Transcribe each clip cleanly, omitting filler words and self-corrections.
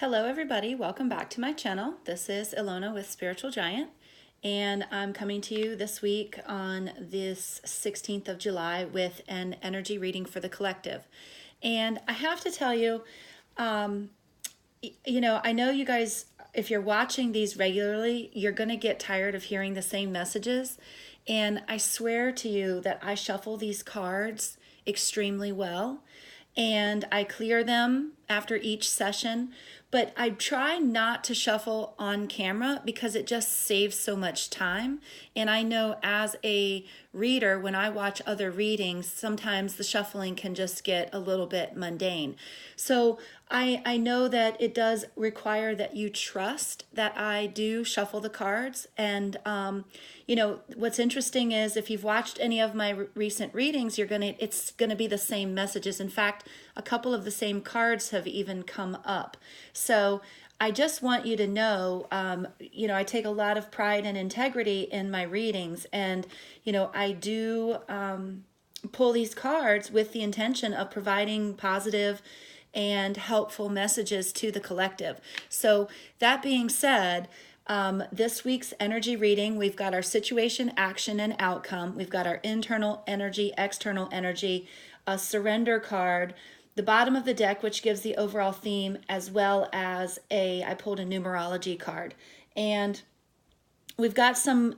Hello everybody, welcome back to my channel. This is Ilona with Spiritual Giant, and I'm coming to you this week on this 16th of July with an energy reading for the collective. And I have to tell you, I know you guys, if you're watching these regularly, you're going to get tired of hearing the same messages. And I swear to you that I shuffle these cards extremely well, and I clear them after each session, but I try not to shuffle on camera because it just saves so much time. And I know as a reader, when I watch other readings, sometimes the shuffling can just get a little bit mundane. So I know that it does require that you trust that I do shuffle the cards. And, what's interesting is if you've watched any of my recent readings, it's going to be the same messages. In fact, a couple of the same cards have even come up. So I just want you to know, I take a lot of pride and integrity in my readings. And, I do pull these cards with the intention of providing positive and helpful messages to the collective. So that being said, this week's energy reading, we've got our situation, action, and outcome. We've got our internal energy, external energy, a surrender card, the bottom of the deck, which gives the overall theme, as well as I pulled a numerology card. And we've got some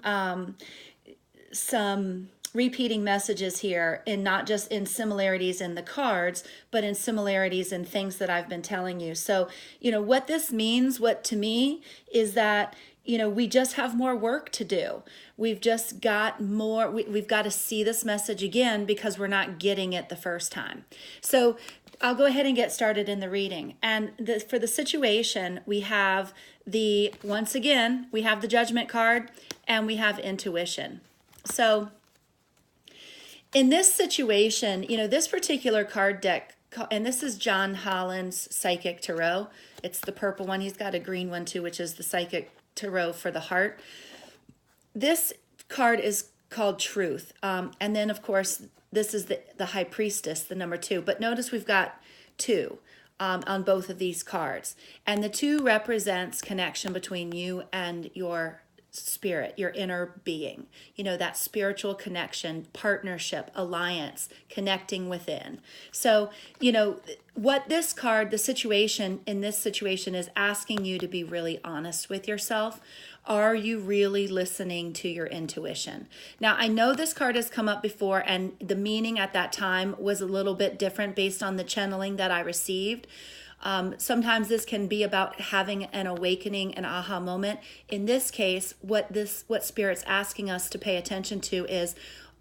repeating messages here, and not just in similarities in the cards, but in similarities in things that I've been telling you. So, what this means, what to me is that, we just have more work to do. We've just got more, we've got to see this message again because we're not getting it the first time. So I'll go ahead and get started in the reading. And for the situation, we have once again, we have the Judgment card and we have intuition. So in this situation, this particular card deck, and this is John Holland's Psychic Tarot. It's the purple one. He's got a green one too, which is the Psychic Tarot for the heart. This card is called Truth. And then, of course, this is the High Priestess, the number 2. But notice we've got 2 on both of these cards. And the 2 represents connection between you and your spirit, your inner being, that spiritual connection, partnership, alliance, connecting within. So, what this card, the situation in this situation is asking you to be really honest with yourself. Are you really listening to your intuition? Now, I know this card has come up before, and the meaning at that time was a little bit different based on the channeling that I received. Sometimes this can be about having an awakening, an aha moment. In this case, what Spirit's asking us to pay attention to is,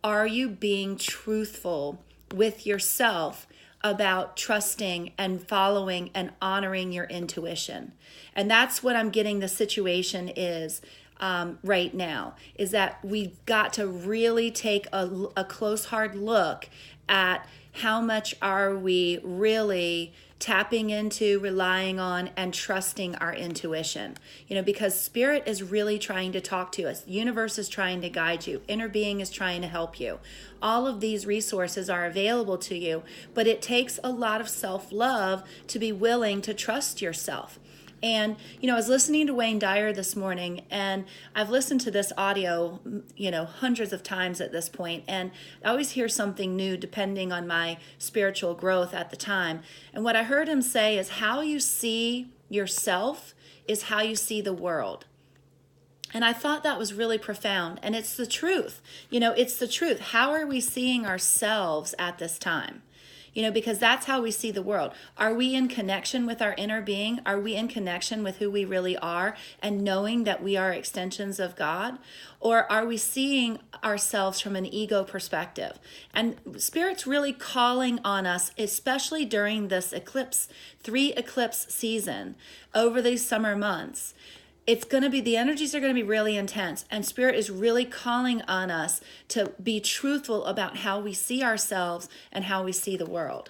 are you being truthful with yourself about trusting and following and honoring your intuition? And that's what I'm getting the situation is right now, is that we've got to really take a close, hard look at how much are we really tapping into, relying on, and trusting our intuition. Because Spirit is really trying to talk to us. The universe is trying to guide you. Inner being is trying to help you. All of these resources are available to you, but it takes a lot of self-love to be willing to trust yourself. And, I was listening to Wayne Dyer this morning, and I've listened to this audio, hundreds of times at this point, and I always hear something new depending on my spiritual growth at the time. And what I heard him say is, how you see yourself is how you see the world. And I thought that was really profound, and it's the truth. It's the truth. How are we seeing ourselves at this time? Because that's how we see the world. Are we in connection with our inner being? Are we in connection with who we really are and knowing that we are extensions of God? Or are we seeing ourselves from an ego perspective? And Spirit's really calling on us, especially during this 3 eclipse season over these summer months. The energies are going to be really intense, and Spirit is really calling on us to be truthful about how we see ourselves and how we see the world.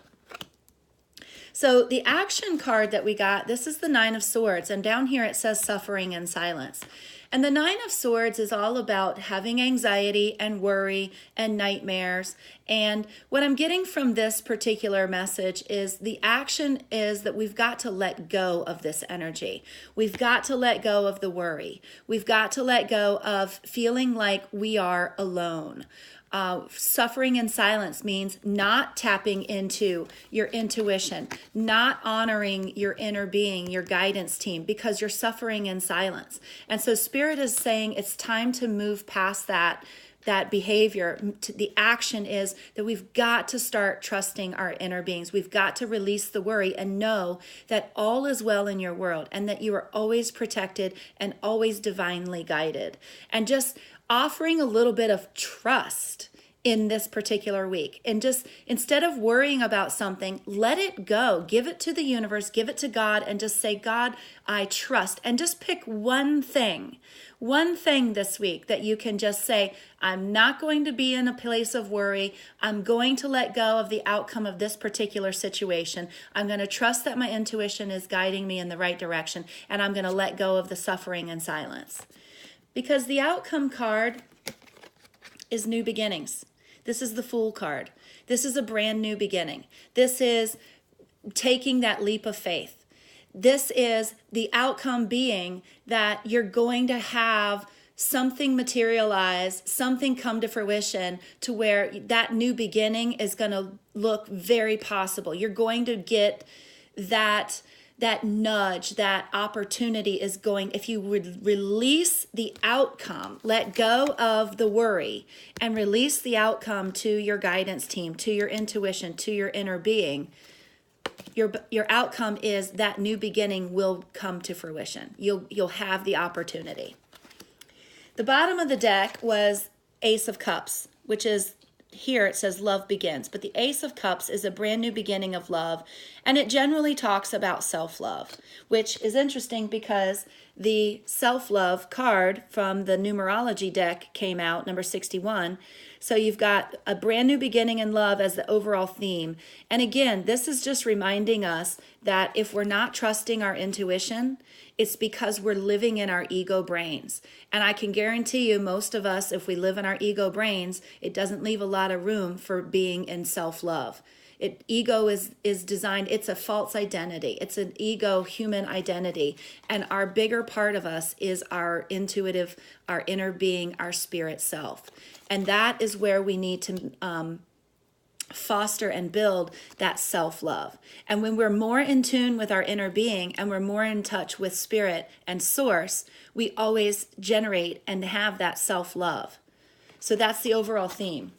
So the action card that we got, this is the 9 of Swords, and down here it says suffering and silence. And the Nine of Swords is all about having anxiety and worry and nightmares. And what I'm getting from this particular message is the action is that we've got to let go of this energy. We've got to let go of the worry. We've got to let go of feeling like we are alone. Suffering in silence means not tapping into your intuition, not honoring your inner being, your guidance team, because you're suffering in silence. And so Spirit is saying it's time to move past that behavior. The action is that we've got to start trusting our inner beings. We've got to release the worry and know that all is well in your world and that you are always protected and always divinely guided. And just offering a little bit of trust in this particular week. And just instead of worrying about something, let it go. Give it to the universe, give it to God, and just say, God, I trust. And just pick one thing this week that you can just say, I'm not going to be in a place of worry. I'm going to let go of the outcome of this particular situation. I'm going to trust that my intuition is guiding me in the right direction. And I'm going to let go of the suffering and silence. Because the outcome card is new beginnings. This is the Fool card. This is a brand new beginning. This is taking that leap of faith. This is the outcome being that you're going to have something materialize, something come to fruition to where that new beginning is going to look very possible. You're going to get that nudge, that opportunity is going, if you would release the outcome, let go of the worry and release the outcome to your guidance team, to your intuition, to your inner being, your outcome is that new beginning will come to fruition. You'll have the opportunity. The bottom of the deck was Ace of Cups, which is here it says love begins, but the Ace of Cups is a brand new beginning of love, and it generally talks about self-love, which is interesting because the self-love card from the numerology deck came out, number 61. So you've got a brand new beginning in love as the overall theme. And again, this is just reminding us that if we're not trusting our intuition, it's because we're living in our ego brains. And I can guarantee you, most of us, if we live in our ego brains, it doesn't leave a lot of room for being in self-love. Ego is designed, it's a false identity. It's an ego human identity. And our bigger part of us is our intuitive, our inner being, our spirit self. And that is where we need to foster and build that self-love. And when we're more in tune with our inner being and we're more in touch with spirit and source, we always generate and have that self-love. So that's the overall theme.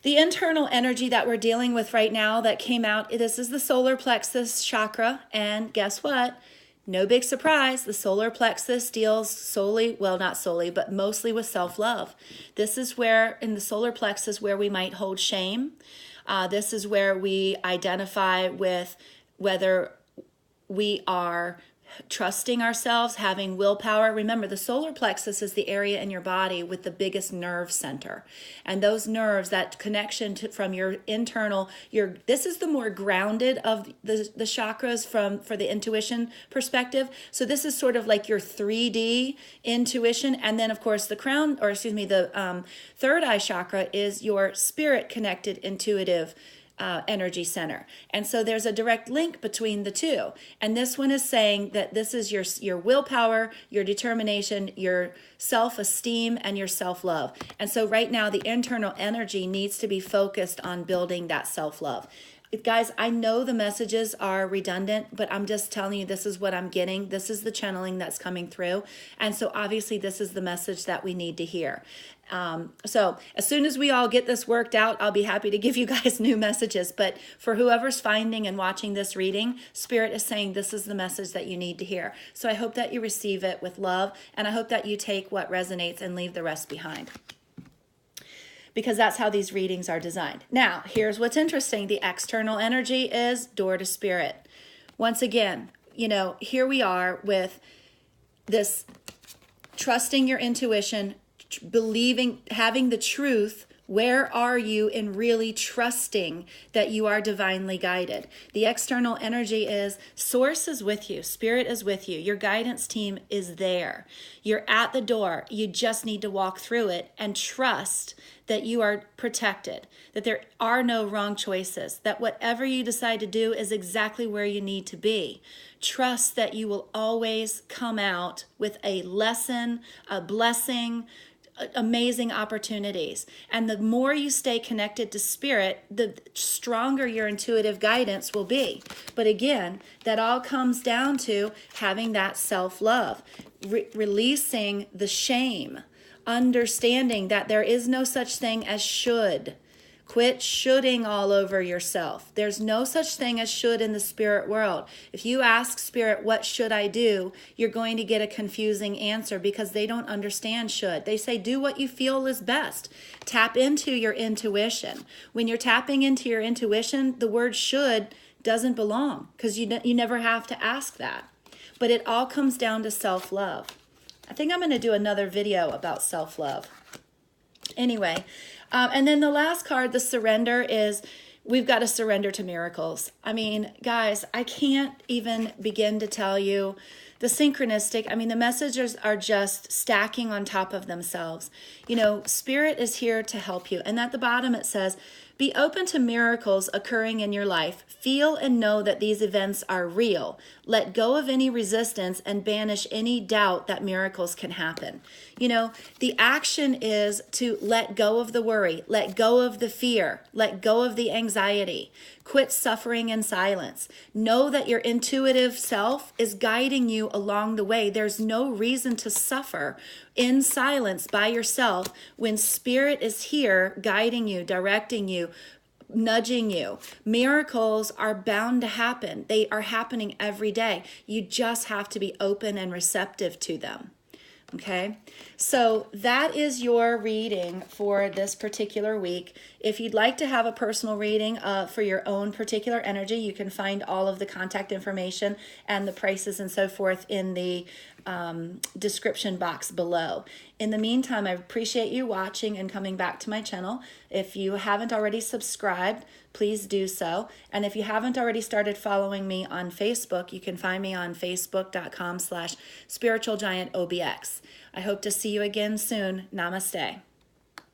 The internal energy that we're dealing with right now that came out, this is the solar plexus chakra. And guess what? No big surprise, the solar plexus deals solely, well, not solely, but mostly with self-love. This is where, in the solar plexus, where we might hold shame. This is where we identify with whether we are trusting ourselves, having willpower. Remember, the solar plexus is the area in your body with the biggest nerve center. And those nerves, that connection from your internal, this is the more grounded of the chakras for the intuition perspective. So this is sort of like your 3D intuition. And then, of course, the third eye chakra is your spirit connected intuitive energy center. And so there's a direct link between the two. And this one is saying that this is your willpower, your determination, your self-esteem, and your self-love. And so right now the internal energy needs to be focused on building that self-love. Guys, I know the messages are redundant, but I'm just telling you this is what I'm getting. This is the channeling that's coming through. And so obviously this is the message that we need to hear. So as soon as we all get this worked out, I'll be happy to give you guys new messages. But for whoever's finding and watching this reading, Spirit is saying this is the message that you need to hear. So I hope that you receive it with love, and I hope that you take what resonates and leave the rest behind, because that's how these readings are designed. Now, here's what's interesting. The external energy is door to spirit. Once again, here we are with this trusting your intuition, believing, having the truth Where are you in really trusting that you are divinely guided? The external energy is source is with you, spirit is with you, your guidance team is there. You're at the door. You just need to walk through it and trust that you are protected, that there are no wrong choices, that whatever you decide to do is exactly where you need to be. Trust that you will always come out with a lesson, a blessing, amazing opportunities. And the more you stay connected to spirit, the stronger your intuitive guidance will be. But again, that all comes down to having that self-love, releasing the shame, understanding that there is no such thing as should. Quit shoulding all over yourself. There's no such thing as should in the spirit world. If you ask spirit, what should I do? You're going to get a confusing answer because they don't understand should. They say, do what you feel is best. Tap into your intuition. When you're tapping into your intuition, the word should doesn't belong because you never have to ask that. But it all comes down to self-love. I think I'm going to do another video about self-love. Anyway, and then the last card, the surrender, is we've got to surrender to miracles. I mean, guys, I can't even begin to tell you the synchronistic. I mean, the messages are just stacking on top of themselves. You know, spirit is here to help you. And at the bottom it says, be open to miracles occurring in your life. Feel and know that these events are real. Let go of any resistance and banish any doubt that miracles can happen. You know, the action is to let go of the worry, let go of the fear, let go of the anxiety. Quit suffering in silence. Know that your intuitive self is guiding you along the way. There's no reason to suffer in silence by yourself when spirit is here guiding you, directing you, nudging you. Miracles are bound to happen. They are happening every day. You just have to be open and receptive to them. Okay, so that is your reading for this particular week. If you'd like to have a personal reading for your own particular energy, you can find all of the contact information and the prices and so forth in the description box below. In the meantime, I appreciate you watching and coming back to my channel. If you haven't already subscribed, please do so. And if you haven't already started following me on Facebook, you can find me on facebook.com/spiritualgiantobx. I hope to see you again soon. Namaste.